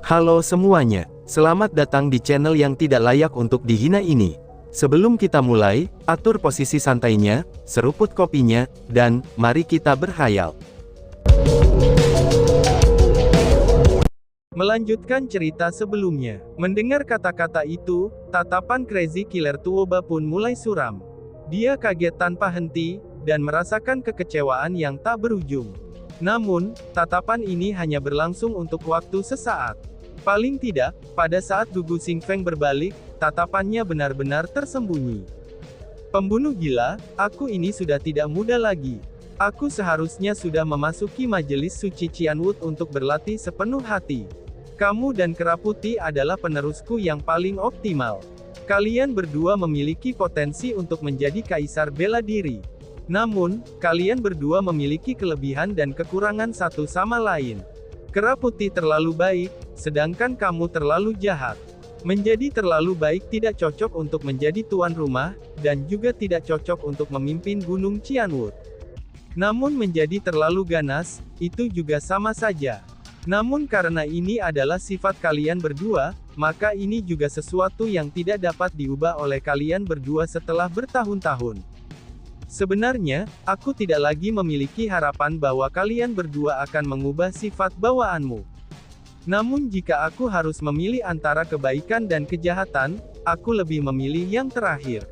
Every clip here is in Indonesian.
Halo semuanya, selamat datang di channel yang tidak layak untuk dihina ini. Sebelum kita mulai, atur posisi santainya, seruput kopinya, dan mari kita berkhayal. Melanjutkan cerita sebelumnya, mendengar kata-kata itu, tatapan Crazy Killer Tuoba pun mulai suram. Dia kaget tanpa henti, dan merasakan kekecewaan yang tak berujung. Namun, tatapan ini hanya berlangsung untuk waktu sesaat. Paling tidak, pada saat Dugu Xingfeng berbalik, tatapannya benar-benar tersembunyi. Pembunuh gila, aku ini sudah tidak muda lagi. Aku seharusnya sudah memasuki majelis suci Qianwut untuk berlatih sepenuh hati. Kamu dan Kera Putih adalah penerusku yang paling optimal. Kalian berdua memiliki potensi untuk menjadi kaisar bela diri. Namun, kalian berdua memiliki kelebihan dan kekurangan satu sama lain. Kera Putih terlalu baik, sedangkan kamu terlalu jahat. Menjadi terlalu baik tidak cocok untuk menjadi tuan rumah, dan juga tidak cocok untuk memimpin Gunung Qianwut. Namun menjadi terlalu ganas, itu juga sama saja. Namun karena ini adalah sifat kalian berdua, maka ini juga sesuatu yang tidak dapat diubah oleh kalian berdua setelah bertahun-tahun. Sebenarnya, aku tidak lagi memiliki harapan bahwa kalian berdua akan mengubah sifat bawaanmu. Namun jika aku harus memilih antara kebaikan dan kejahatan, aku lebih memilih yang terakhir.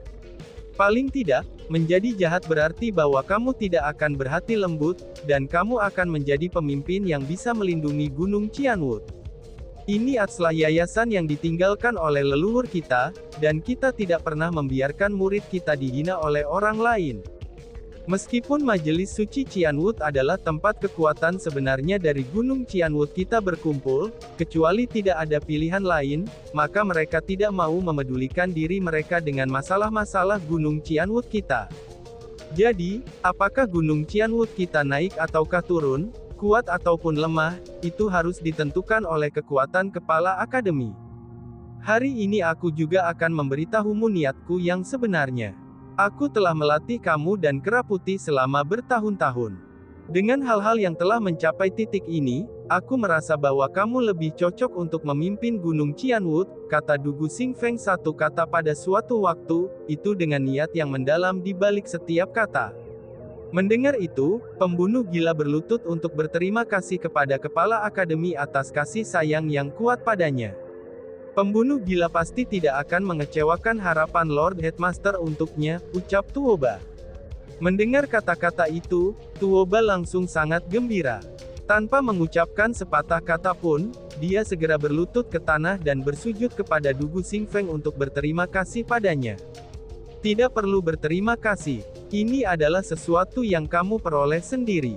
Paling tidak, menjadi jahat berarti bahwa kamu tidak akan berhati lembut, dan kamu akan menjadi pemimpin yang bisa melindungi Gunung Qianwut. Ini adalah yayasan yang ditinggalkan oleh leluhur kita, dan kita tidak pernah membiarkan murid kita dihina oleh orang lain. Meskipun Majelis Suci Qianwut adalah tempat kekuatan sebenarnya dari Gunung Qianwut kita berkumpul, kecuali tidak ada pilihan lain, maka mereka tidak mau memedulikan diri mereka dengan masalah-masalah Gunung Qianwut kita. Jadi, apakah Gunung Qianwut kita naik ataukah turun, kuat ataupun lemah, itu harus ditentukan oleh kekuatan kepala akademi. Hari ini aku juga akan memberitahumu niatku yang sebenarnya. Aku telah melatih kamu dan Kera Putih selama bertahun-tahun. Dengan hal-hal yang telah mencapai titik ini, aku merasa bahwa kamu lebih cocok untuk memimpin Gunung Qianwut, kata Dugu Xingfeng satu kata pada suatu waktu, itu dengan niat yang mendalam di balik setiap kata. Mendengar itu, pembunuh gila berlutut untuk berterima kasih kepada kepala akademi atas kasih sayang yang kuat padanya. Pembunuh gila pasti tidak akan mengecewakan harapan Lord Headmaster untuknya, ucap Tuoba. Mendengar kata-kata itu, Tuoba langsung sangat gembira. Tanpa mengucapkan sepatah kata pun, dia segera berlutut ke tanah dan bersujud kepada Dugu Xingfeng untuk berterima kasih padanya. Tidak perlu berterima kasih. Ini adalah sesuatu yang kamu peroleh sendiri.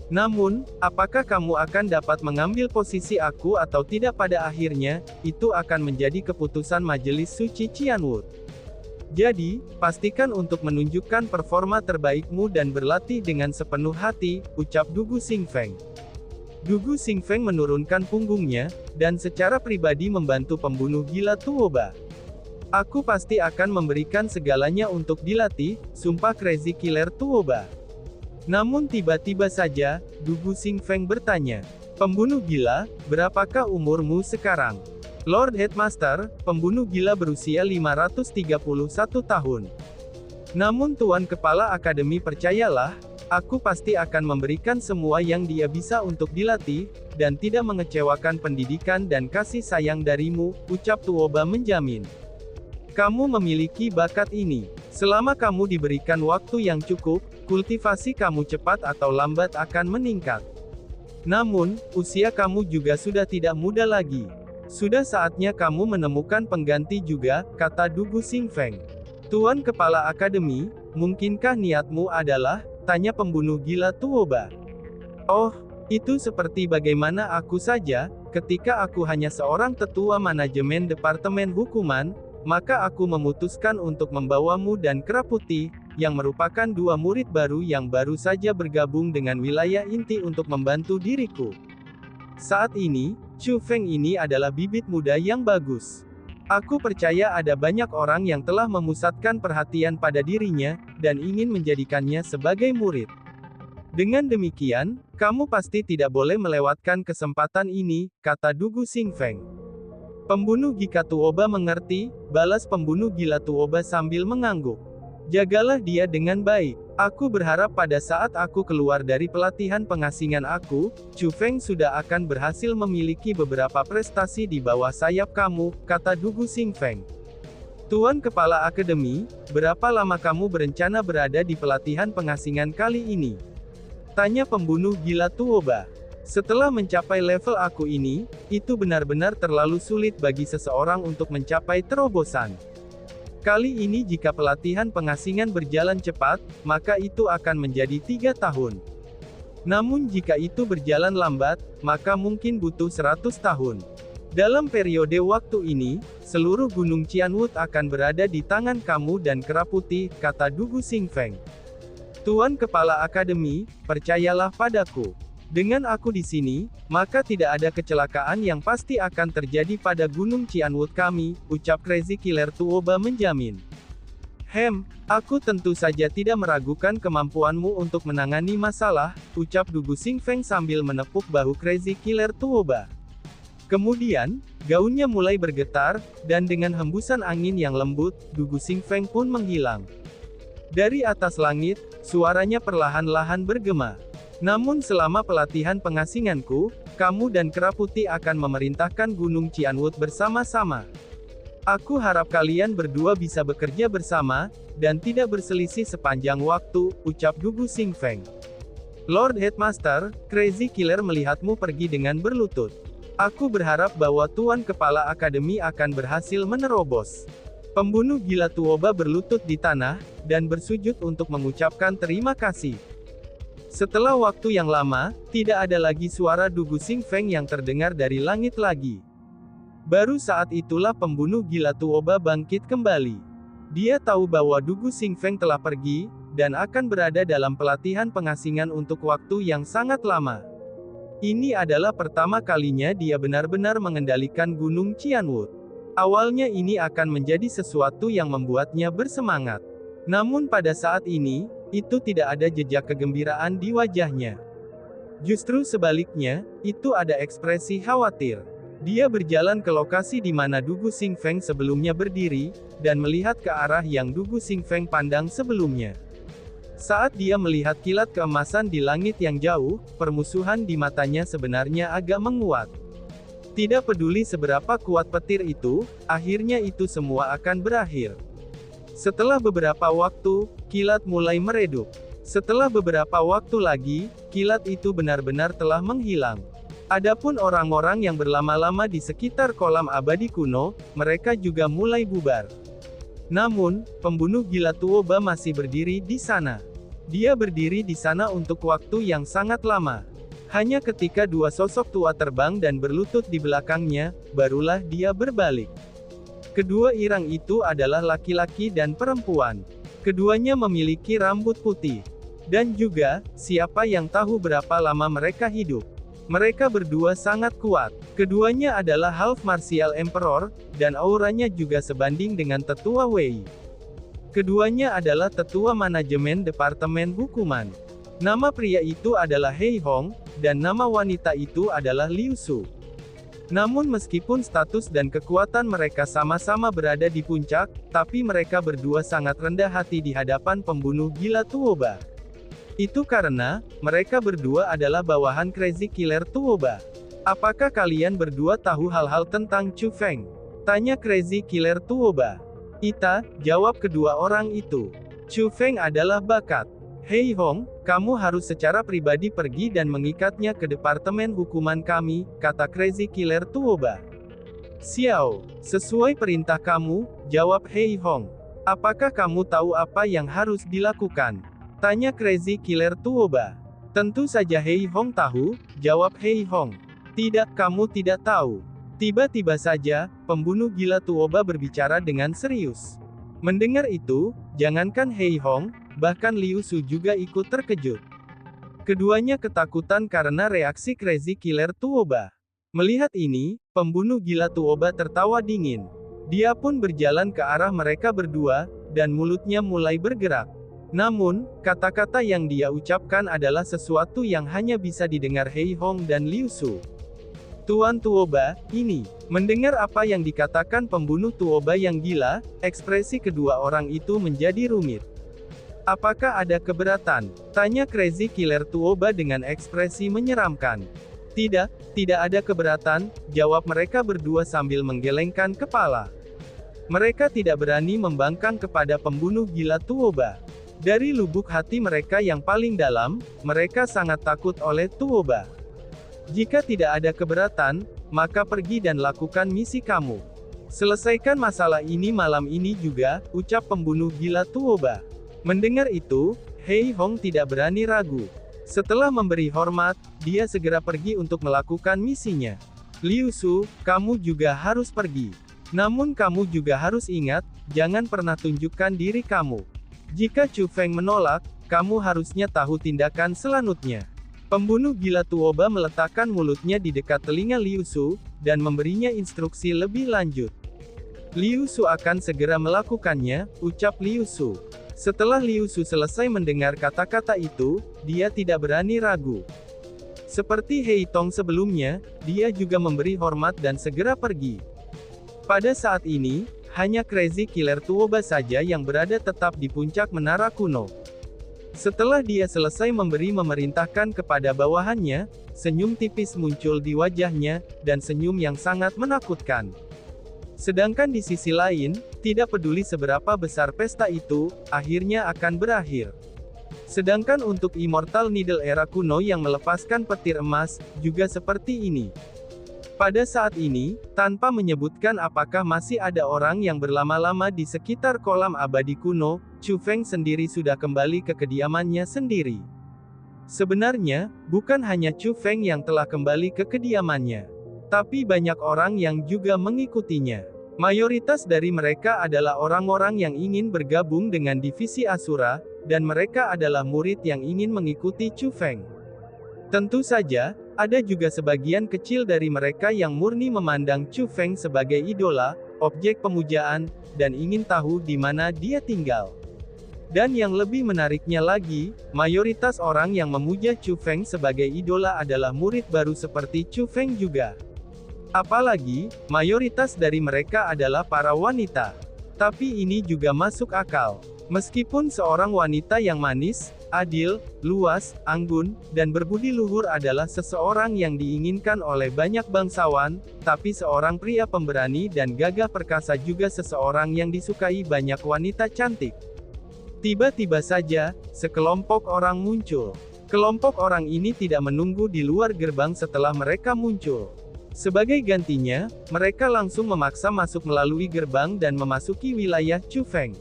Namun, apakah kamu akan dapat mengambil posisi aku atau tidak pada akhirnya, itu akan menjadi keputusan Majelis Suci Qianwut. Jadi, pastikan untuk menunjukkan performa terbaikmu dan berlatih dengan sepenuh hati, ucap Dugu Xingfeng. Dugu Xingfeng menurunkan punggungnya, dan secara pribadi membantu pembunuh gila Tuoba. Aku pasti akan memberikan segalanya untuk dilatih, sumpah Crazy Killer Tuoba. Namun tiba-tiba saja, Dugu Xingfeng bertanya, pembunuh gila, berapakah umurmu sekarang? Lord Headmaster, pembunuh gila berusia 531 tahun. Namun Tuan Kepala Akademi percayalah, aku pasti akan memberikan semua yang dia bisa untuk dilatih, dan tidak mengecewakan pendidikan dan kasih sayang darimu, ucap Tuoba menjamin. Kamu memiliki bakat ini. Selama kamu diberikan waktu yang cukup, kultivasi kamu cepat atau lambat akan meningkat. Namun, usia kamu juga sudah tidak muda lagi. Sudah saatnya kamu menemukan pengganti juga, kata Dugu Xingfeng. Tuan Kepala Akademi, mungkinkah niatmu adalah, tanya pembunuh gila Tuoba. Oh, itu seperti bagaimana aku saja, ketika aku hanya seorang tetua manajemen Departemen Hukuman, maka aku memutuskan untuk membawamu dan Kera Putih, yang merupakan dua murid baru yang baru saja bergabung dengan wilayah inti untuk membantu diriku. Saat ini, Chu Feng ini adalah bibit muda yang bagus. Aku percaya ada banyak orang yang telah memusatkan perhatian pada dirinya, dan ingin menjadikannya sebagai murid. Dengan demikian, kamu pasti tidak boleh melewatkan kesempatan ini, kata Dugu Xingfeng. Pembunuh Gika Tuoba mengerti, balas pembunuh gila Tuoba sambil mengangguk. Jagalah dia dengan baik. Aku berharap pada saat aku keluar dari pelatihan pengasingan aku, Chu Feng sudah akan berhasil memiliki beberapa prestasi di bawah sayap kamu, kata Dugu Xingfeng. Tuan Kepala Akademi, berapa lama kamu berencana berada di pelatihan pengasingan kali ini? Tanya pembunuh gila Tuoba. Setelah mencapai level aku ini, itu benar-benar terlalu sulit bagi seseorang untuk mencapai terobosan. Kali ini jika pelatihan pengasingan berjalan cepat, maka itu akan menjadi 3 tahun. Namun jika itu berjalan lambat, maka mungkin butuh 100 tahun. Dalam periode waktu ini, seluruh Gunung Qianwood akan berada di tangan kamu dan Kera Putih, kata Dugu Xingfeng. Tuan Kepala Akademi, percayalah padaku. Dengan aku di sini, maka tidak ada kecelakaan yang pasti akan terjadi pada Gunung Qianwood kami, ucap Crazy Killer Tuoba menjamin. Aku tentu saja tidak meragukan kemampuanmu untuk menangani masalah, ucap Dugu Xingfeng sambil menepuk bahu Crazy Killer Tuoba. Kemudian, gaunnya mulai bergetar, dan dengan hembusan angin yang lembut, Dugu Xingfeng pun menghilang. Dari atas langit, suaranya perlahan-lahan bergema. Namun selama pelatihan pengasinganku, kamu dan Kera Putih akan memerintahkan Gunung Qianwood bersama-sama. Aku harap kalian berdua bisa bekerja bersama, dan tidak berselisih sepanjang waktu, ucap Dugu Xingfeng. Lord Headmaster, Crazy Killer melihatmu pergi dengan berlutut. Aku berharap bahwa Tuan Kepala Akademi akan berhasil menerobos. Pembunuh gila Tuoba berlutut di tanah, dan bersujud untuk mengucapkan terima kasih. Setelah waktu yang lama, tidak ada lagi suara Dugu Xingfeng yang terdengar dari langit lagi. Baru saat itulah pembunuh gila Tuoba bangkit kembali. Dia tahu bahwa Dugu Xingfeng telah pergi, dan akan berada dalam pelatihan pengasingan untuk waktu yang sangat lama. Ini adalah pertama kalinya dia benar-benar mengendalikan Gunung Qianwood. Awalnya ini akan menjadi sesuatu yang membuatnya bersemangat. Namun pada saat ini, itu tidak ada jejak kegembiraan di wajahnya. Justru sebaliknya, itu ada ekspresi khawatir. Dia berjalan ke lokasi di mana Dugu Xingfeng sebelumnya berdiri, dan melihat ke arah yang Dugu Xingfeng pandang sebelumnya. Saat dia melihat kilat keemasan di langit yang jauh, permusuhan di matanya sebenarnya agak menguat. Tidak peduli seberapa kuat petir itu, akhirnya itu semua akan berakhir. Setelah beberapa waktu, kilat mulai meredup. Setelah beberapa waktu lagi, kilat itu benar-benar telah menghilang. Adapun orang-orang yang berlama-lama di sekitar kolam abadi kuno, mereka juga mulai bubar. Namun, pembunuh gila Tuoba masih berdiri di sana. Dia berdiri di sana untuk waktu yang sangat lama. Hanya ketika dua sosok tua terbang dan berlutut di belakangnya, barulah dia berbalik. Kedua irang itu adalah laki-laki dan perempuan. Keduanya memiliki rambut putih. Dan juga, siapa yang tahu berapa lama mereka hidup. Mereka berdua sangat kuat. Keduanya adalah Half Martial Emperor, dan auranya juga sebanding dengan Tetua Wei. Keduanya adalah Tetua Manajemen Departemen Hukuman. Nama pria itu adalah Hei Hong, dan nama wanita itu adalah Liu Su. Namun meskipun status dan kekuatan mereka sama-sama berada di puncak, tapi mereka berdua sangat rendah hati di hadapan pembunuh gila Tuoba. Itu karena, mereka berdua adalah bawahan Crazy Killer Tuoba. Apakah kalian berdua tahu hal-hal tentang Chu Feng? Tanya Crazy Killer Tuoba. Ita, jawab kedua orang itu. Chu Feng adalah bakat. Hei Hong, kamu harus secara pribadi pergi dan mengikatnya ke departemen hukuman kami, kata Crazy Killer Tuoba. Xiao, sesuai perintah kamu, jawab Hei Hong. Apakah kamu tahu apa yang harus dilakukan? Tanya Crazy Killer Tuoba. Tentu saja Hei Hong tahu, jawab Hei Hong. Tidak, kamu tidak tahu. Tiba-tiba saja, pembunuh gila Tuoba berbicara dengan serius. Mendengar itu, jangankan Hei Hong, bahkan Liu Su juga ikut terkejut. Keduanya ketakutan karena reaksi Crazy Killer Tuoba. Melihat ini, pembunuh gila Tuoba tertawa dingin. Dia pun berjalan ke arah mereka berdua, dan mulutnya mulai bergerak. Namun, kata-kata yang dia ucapkan adalah sesuatu yang hanya bisa didengar Hei Hong dan Liu Su. Tuan Tuoba, ini. Mendengar apa yang dikatakan pembunuh Tuoba yang gila, ekspresi kedua orang itu menjadi rumit. Apakah ada keberatan? Tanya Crazy Killer Tuoba dengan ekspresi menyeramkan. Tidak, tidak ada keberatan, jawab mereka berdua sambil menggelengkan kepala. Mereka tidak berani membangkang kepada pembunuh gila Tuoba. Dari lubuk hati mereka yang paling dalam, mereka sangat takut oleh Tuoba. Jika tidak ada keberatan, maka pergi dan lakukan misi kamu. Selesaikan masalah ini malam ini juga, ucap pembunuh gila Tuoba. Mendengar itu, Hei Hong tidak berani ragu. Setelah memberi hormat, dia segera pergi untuk melakukan misinya. Liu Su, kamu juga harus pergi. Namun kamu juga harus ingat, jangan pernah tunjukkan diri kamu. Jika Chu Feng menolak, kamu harusnya tahu tindakan selanjutnya. Pembunuh gila Tuoba meletakkan mulutnya di dekat telinga Liu Su, dan memberinya instruksi lebih lanjut. Liu Su akan segera melakukannya, ucap Liu Su. Setelah Liu Su selesai mendengar kata-kata itu, dia tidak berani ragu. Seperti Hei Tong sebelumnya, dia juga memberi hormat dan segera pergi. Pada saat ini, hanya Crazy Killer Tuoba saja yang berada tetap di puncak menara kuno. Setelah dia selesai memerintahkan kepada bawahannya, senyum tipis muncul di wajahnya, dan senyum yang sangat menakutkan. Sedangkan di sisi lain, tidak peduli seberapa besar pesta itu, akhirnya akan berakhir. Sedangkan untuk Immortal Needle era kuno yang melepaskan petir emas, juga seperti ini. Pada saat ini, tanpa menyebutkan apakah masih ada orang yang berlama-lama di sekitar kolam abadi kuno, Chu Feng sendiri sudah kembali ke kediamannya sendiri. Sebenarnya, bukan hanya Chu Feng yang telah kembali ke kediamannya. Tapi banyak orang yang juga mengikutinya. Mayoritas dari mereka adalah orang-orang yang ingin bergabung dengan divisi Asura, dan mereka adalah murid yang ingin mengikuti Chu Feng. Tentu saja, ada juga sebagian kecil dari mereka yang murni memandang Chu Feng sebagai idola, objek pemujaan, dan ingin tahu di mana dia tinggal. Dan yang lebih menariknya lagi, mayoritas orang yang memuja Chu Feng sebagai idola adalah murid baru seperti Chu Feng juga. Apalagi, mayoritas dari mereka adalah para wanita. Tapi ini juga masuk akal. Meskipun seorang wanita yang manis, adil, luas, anggun, dan berbudi luhur adalah seseorang yang diinginkan oleh banyak bangsawan, tapi seorang pria pemberani dan gagah perkasa juga seseorang yang disukai banyak wanita cantik. Tiba-tiba saja, sekelompok orang muncul. Kelompok orang ini tidak menunggu di luar gerbang setelah mereka muncul. Sebagai gantinya, mereka langsung memaksa masuk melalui gerbang dan memasuki wilayah Chu Feng.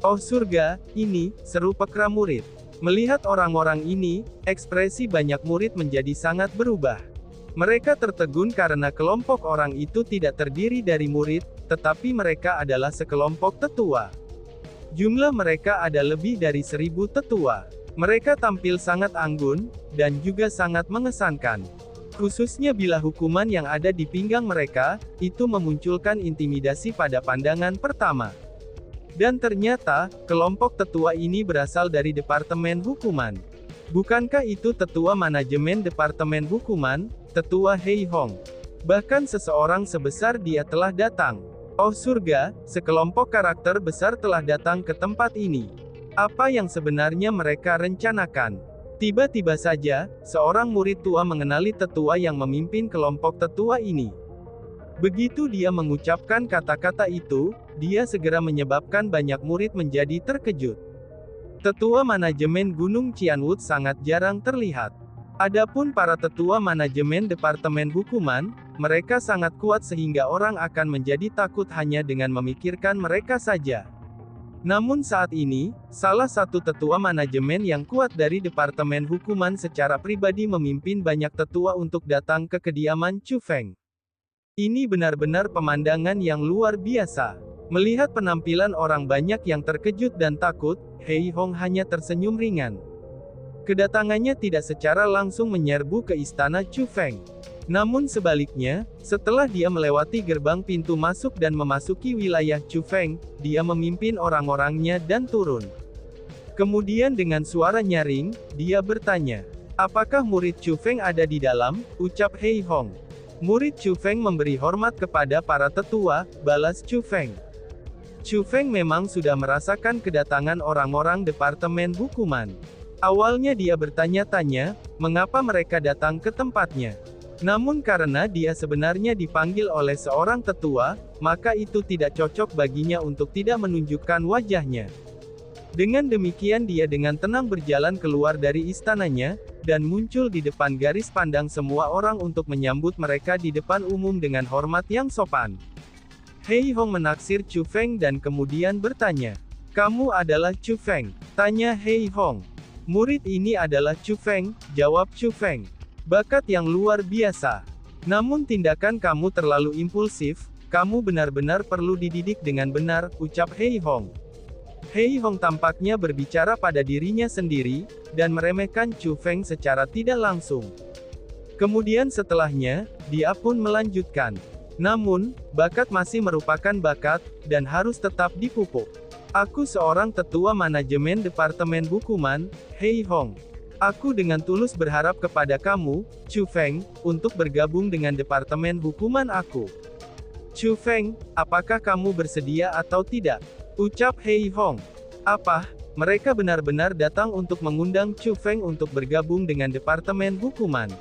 Oh surga, ini, seru pekra murid. Melihat orang-orang ini, ekspresi banyak murid menjadi sangat berubah. Mereka tertegun karena kelompok orang itu tidak terdiri dari murid, tetapi mereka adalah sekelompok tetua. Jumlah mereka ada lebih dari 1000 tetua. Mereka tampil sangat anggun, dan juga sangat mengesankan. Khususnya bila hukuman yang ada di pinggang mereka, itu memunculkan intimidasi pada pandangan pertama. Dan ternyata, kelompok tetua ini berasal dari Departemen Hukuman. Bukankah itu tetua manajemen Departemen Hukuman, tetua Hei Hong? Bahkan seseorang sebesar dia telah datang. Oh surga, sekelompok karakter besar telah datang ke tempat ini. Apa yang sebenarnya mereka rencanakan? Tiba-tiba saja, seorang murid tua mengenali tetua yang memimpin kelompok tetua ini. Begitu dia mengucapkan kata-kata itu, dia segera menyebabkan banyak murid menjadi terkejut. Tetua manajemen Gunung Qianwood sangat jarang terlihat. Adapun para tetua manajemen Departemen Hukuman, mereka sangat kuat sehingga orang akan menjadi takut hanya dengan memikirkan mereka saja. Namun saat ini, salah satu tetua manajemen yang kuat dari Departemen Hukuman secara pribadi memimpin banyak tetua untuk datang ke kediaman Chu Feng. Ini benar-benar pemandangan yang luar biasa. Melihat penampilan orang banyak yang terkejut dan takut, Hei Hong hanya tersenyum ringan. Kedatangannya tidak secara langsung menyerbu ke istana Chu Feng. Namun sebaliknya, setelah dia melewati gerbang pintu masuk dan memasuki wilayah Chu Feng, dia memimpin orang-orangnya dan turun. Kemudian dengan suara nyaring, dia bertanya, apakah murid Chu Feng ada di dalam? Ucap Hei Hong. Murid Chu Feng memberi hormat kepada para tetua, balas Chu Feng. Chu Feng memang sudah merasakan kedatangan orang-orang Departemen Hukuman. Awalnya dia bertanya-tanya, mengapa mereka datang ke tempatnya. Namun karena dia sebenarnya dipanggil oleh seorang tetua, maka itu tidak cocok baginya untuk tidak menunjukkan wajahnya. Dengan demikian dia dengan tenang berjalan keluar dari istananya, dan muncul di depan garis pandang semua orang untuk menyambut mereka di depan umum dengan hormat yang sopan. Hei Hong menaksir Chu Feng dan kemudian bertanya, kamu adalah Chu Feng? Tanya Hei Hong. Murid ini adalah Chu Feng, jawab Chu Feng. Bakat yang luar biasa. Namun tindakan kamu terlalu impulsif, kamu benar-benar perlu dididik dengan benar, ucap Hei Hong. Hei Hong tampaknya berbicara pada dirinya sendiri, dan meremehkan Chu Feng secara tidak langsung. Kemudian setelahnya, dia pun melanjutkan. Namun, bakat masih merupakan bakat, dan harus tetap dipupuk. Aku seorang tetua manajemen Departemen Hukuman, Hei Hong. Aku dengan tulus berharap kepada kamu, Chu Feng, untuk bergabung dengan Departemen Hukuman aku. Chu Feng, apakah kamu bersedia atau tidak? Ucap Hei Hong. Apa? Mereka benar-benar datang untuk mengundang Chu Feng untuk bergabung dengan Departemen Hukuman.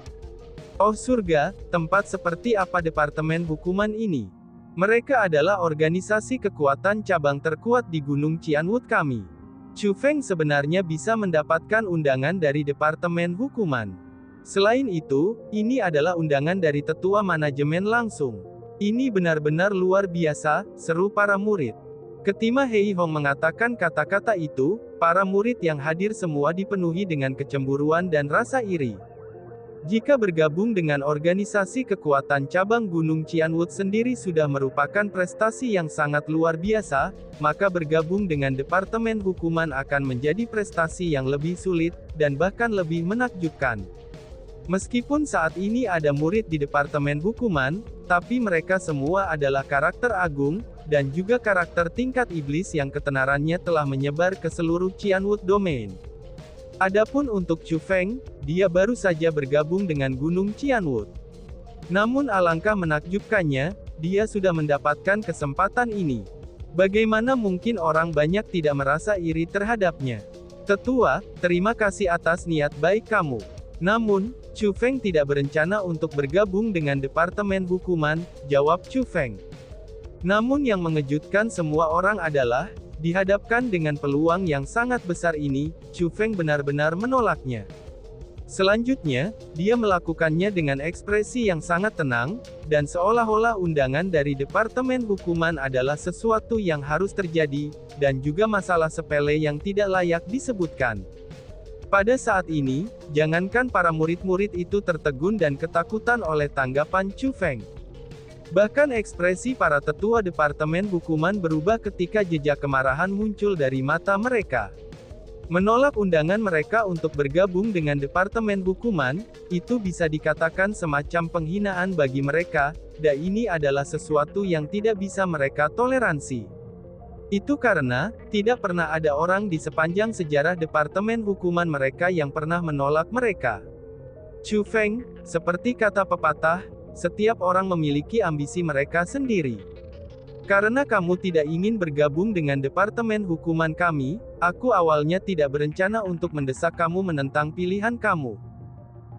Oh surga, tempat seperti apa Departemen Hukuman ini? Mereka adalah organisasi kekuatan cabang terkuat di Gunung Qianwood kami. Chu Feng sebenarnya bisa mendapatkan undangan dari Departemen Hukuman. Selain itu, ini adalah undangan dari tetua manajemen langsung. Ini benar-benar luar biasa, seru para murid. Ketika Hei Hong mengatakan kata-kata itu, para murid yang hadir semua dipenuhi dengan kecemburuan dan rasa iri. Jika bergabung dengan organisasi kekuatan cabang Gunung Qianwood sendiri sudah merupakan prestasi yang sangat luar biasa, maka bergabung dengan Departemen Hukuman akan menjadi prestasi yang lebih sulit, dan bahkan lebih menakjubkan. Meskipun saat ini ada murid di Departemen Hukuman, tapi mereka semua adalah karakter agung, dan juga karakter tingkat iblis yang ketenarannya telah menyebar ke seluruh Qianwood Domain. Adapun untuk Chu Feng, dia baru saja bergabung dengan Gunung Qianwood. Namun alangkah menakjubkannya, dia sudah mendapatkan kesempatan ini. Bagaimana mungkin orang banyak tidak merasa iri terhadapnya? Tetua, terima kasih atas niat baik kamu. Namun, Chu Feng tidak berencana untuk bergabung dengan Departemen Hukuman, jawab Chu Feng. Namun yang mengejutkan semua orang adalah, dihadapkan dengan peluang yang sangat besar ini, Chu Feng benar-benar menolaknya. Selanjutnya, dia melakukannya dengan ekspresi yang sangat tenang, dan seolah-olah undangan dari Departemen Hukuman adalah sesuatu yang harus terjadi, dan juga masalah sepele yang tidak layak disebutkan. Pada saat ini, jangankan para murid-murid itu tertegun dan ketakutan oleh tanggapan Chu Feng. Bahkan ekspresi para tetua Departemen Hukuman berubah ketika jejak kemarahan muncul dari mata mereka. Menolak undangan mereka untuk bergabung dengan Departemen Hukuman, itu bisa dikatakan semacam penghinaan bagi mereka, dan ini adalah sesuatu yang tidak bisa mereka toleransi. Itu karena, tidak pernah ada orang di sepanjang sejarah Departemen Hukuman mereka yang pernah menolak mereka. Chu Feng, seperti kata pepatah, setiap orang memiliki ambisi mereka sendiri. Karena kamu tidak ingin bergabung dengan Departemen Hukuman kami, aku awalnya tidak berencana untuk mendesak kamu menentang pilihan kamu.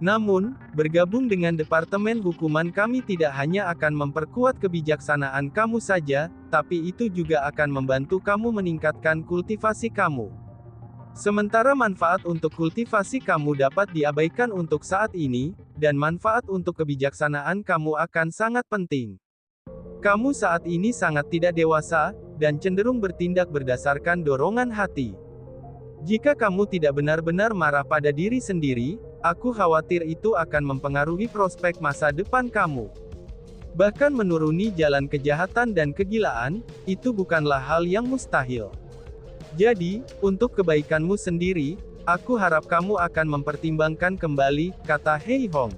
Namun, bergabung dengan Departemen Hukuman kami tidak hanya akan memperkuat kebijaksanaan kamu saja, tapi itu juga akan membantu kamu meningkatkan kultivasi kamu. Sementara manfaat untuk kultivasi kamu dapat diabaikan untuk saat ini, dan manfaat untuk kebijaksanaan kamu akan sangat penting. Kamu saat ini sangat tidak dewasa, dan cenderung bertindak berdasarkan dorongan hati. Jika kamu tidak benar-benar marah pada diri sendiri, aku khawatir itu akan mempengaruhi prospek masa depan kamu. Bahkan menuruni jalan kejahatan dan kegilaan, itu bukanlah hal yang mustahil. Jadi, untuk kebaikanmu sendiri, aku harap kamu akan mempertimbangkan kembali, kata Hei Hong.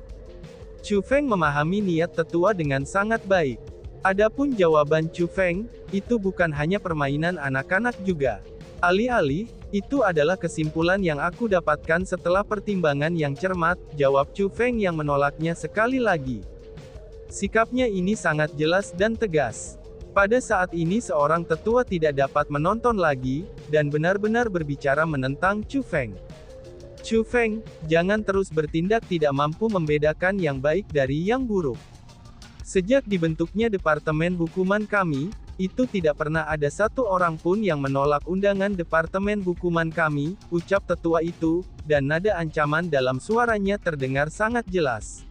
Chu Feng memahami niat tetua dengan sangat baik. Adapun jawaban Chu Feng, itu bukan hanya permainan anak-anak juga. Alih-alih, itu adalah kesimpulan yang aku dapatkan setelah pertimbangan yang cermat, jawab Chu Feng yang menolaknya sekali lagi. Sikapnya ini sangat jelas dan tegas. Pada saat ini seorang tetua tidak dapat menonton lagi, dan benar-benar berbicara menentang Chu Feng. Chu Feng, jangan terus bertindak tidak mampu membedakan yang baik dari yang buruk. Sejak dibentuknya Departemen Hukuman kami, itu tidak pernah ada satu orang pun yang menolak undangan Departemen Hukuman kami, ucap tetua itu, dan nada ancaman dalam suaranya terdengar sangat jelas.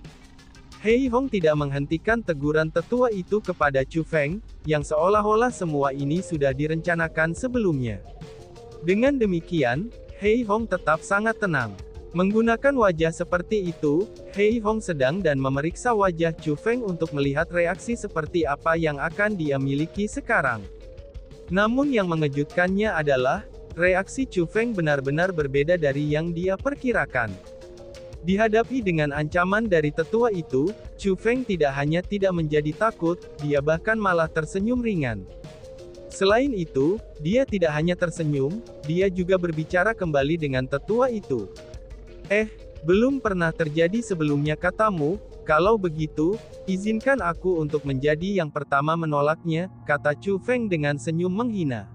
Hei Hong tidak menghentikan teguran tetua itu kepada Chu Feng, yang seolah-olah semua ini sudah direncanakan sebelumnya. Dengan demikian, Hei Hong tetap sangat tenang. Menggunakan wajah seperti itu, Hei Hong sedang dan memeriksa wajah Chu Feng untuk melihat reaksi seperti apa yang akan dia miliki sekarang. Namun yang mengejutkannya adalah, reaksi Chu Feng benar-benar berbeda dari yang dia perkirakan. Dihadapi dengan ancaman dari tetua itu, Chu Feng tidak hanya tidak menjadi takut, dia bahkan malah tersenyum ringan. Selain itu, dia tidak hanya tersenyum, dia juga berbicara kembali dengan tetua itu. Belum pernah terjadi sebelumnya katamu, kalau begitu, izinkan aku untuk menjadi yang pertama menolaknya, kata Chu Feng dengan senyum menghina.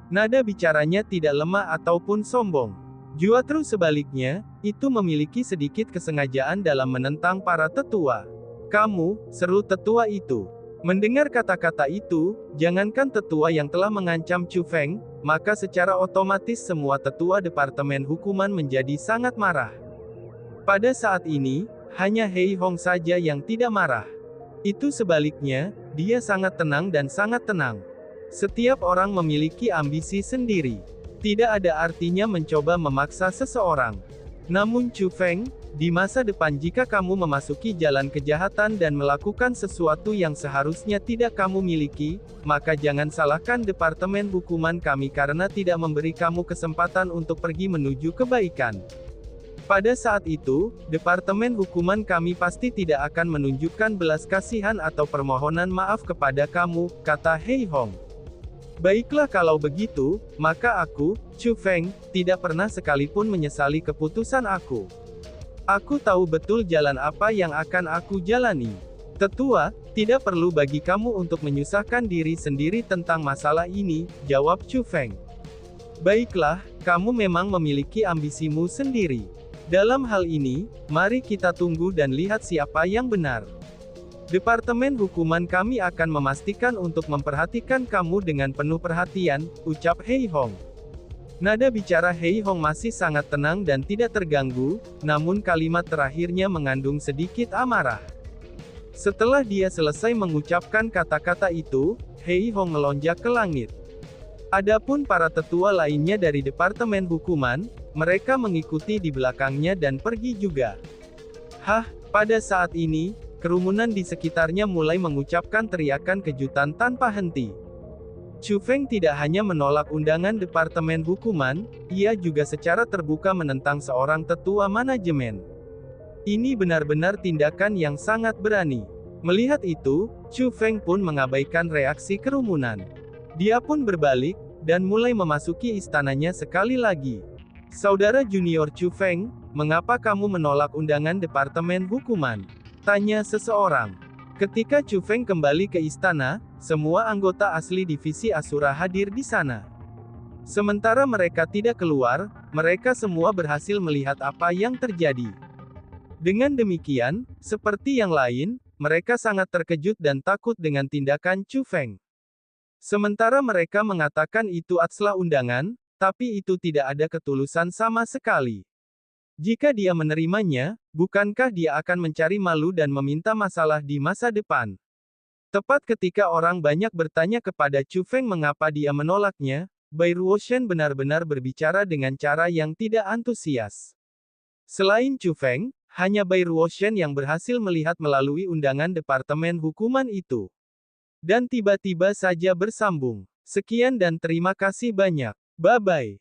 Nada bicaranya tidak lemah ataupun sombong. Justru sebaliknya, itu memiliki sedikit kesengajaan dalam menentang para tetua. Kamu, seru tetua itu. Mendengar kata-kata itu, jangankan tetua yang telah mengancam Chu Feng, maka secara otomatis semua tetua Departemen Hukuman menjadi sangat marah. Pada saat ini, hanya Hei Hong saja yang tidak marah. Itu sebaliknya, dia sangat tenang dan sangat tenang. Setiap orang memiliki ambisi sendiri. Tidak ada artinya mencoba memaksa seseorang. Namun Chu Feng, di masa depan jika kamu memasuki jalan kejahatan dan melakukan sesuatu yang seharusnya tidak kamu miliki, maka jangan salahkan Departemen Hukuman kami karena tidak memberi kamu kesempatan untuk pergi menuju kebaikan. Pada saat itu, Departemen Hukuman kami pasti tidak akan menunjukkan belas kasihan atau permohonan maaf kepada kamu, kata Hei Hong. Baiklah kalau begitu, maka aku, Chu Feng, tidak pernah sekalipun menyesali keputusan aku. Aku tahu betul jalan apa yang akan aku jalani. Tetua, tidak perlu bagi kamu untuk menyusahkan diri sendiri tentang masalah ini, jawab Chu Feng. Baiklah, kamu memang memiliki ambisimu sendiri. Dalam hal ini, mari kita tunggu dan lihat siapa yang benar. Departemen Hukuman kami akan memastikan untuk memperhatikan kamu dengan penuh perhatian, ucap Hei Hong. Nada bicara Hei Hong masih sangat tenang dan tidak terganggu, namun kalimat terakhirnya mengandung sedikit amarah. Setelah dia selesai mengucapkan kata-kata itu, Hei Hong melonjak ke langit. Adapun para tetua lainnya dari Departemen Hukuman, mereka mengikuti di belakangnya dan pergi juga. Pada saat ini, kerumunan di sekitarnya mulai mengucapkan teriakan kejutan tanpa henti. Chu Feng tidak hanya menolak undangan Departemen Hukuman, ia juga secara terbuka menentang seorang tetua manajemen. Ini benar-benar tindakan yang sangat berani. Melihat itu, Chu Feng pun mengabaikan reaksi kerumunan. Dia pun berbalik, dan mulai memasuki istananya sekali lagi. Saudara junior Chu Feng, mengapa kamu menolak undangan Departemen Hukuman? Tanya seseorang. Ketika Chu Feng kembali ke istana, semua anggota asli divisi Asura hadir di sana. Sementara mereka tidak keluar, mereka semua berhasil melihat apa yang terjadi. Dengan demikian, seperti yang lain, mereka sangat terkejut dan takut dengan tindakan Chu Feng. Sementara mereka mengatakan itu adalah undangan, tapi itu tidak ada ketulusan sama sekali. Jika dia menerimanya, bukankah dia akan mencari malu dan meminta masalah di masa depan? Tepat ketika orang banyak bertanya kepada Chu Feng mengapa dia menolaknya, Bai Ruoshan benar-benar berbicara dengan cara yang tidak antusias. Selain Chu Feng, hanya Bai Ruoshan yang berhasil melihat melalui undangan Departemen Hukuman itu. Dan tiba-tiba saja bersambung. Sekian dan terima kasih banyak. Bye-bye.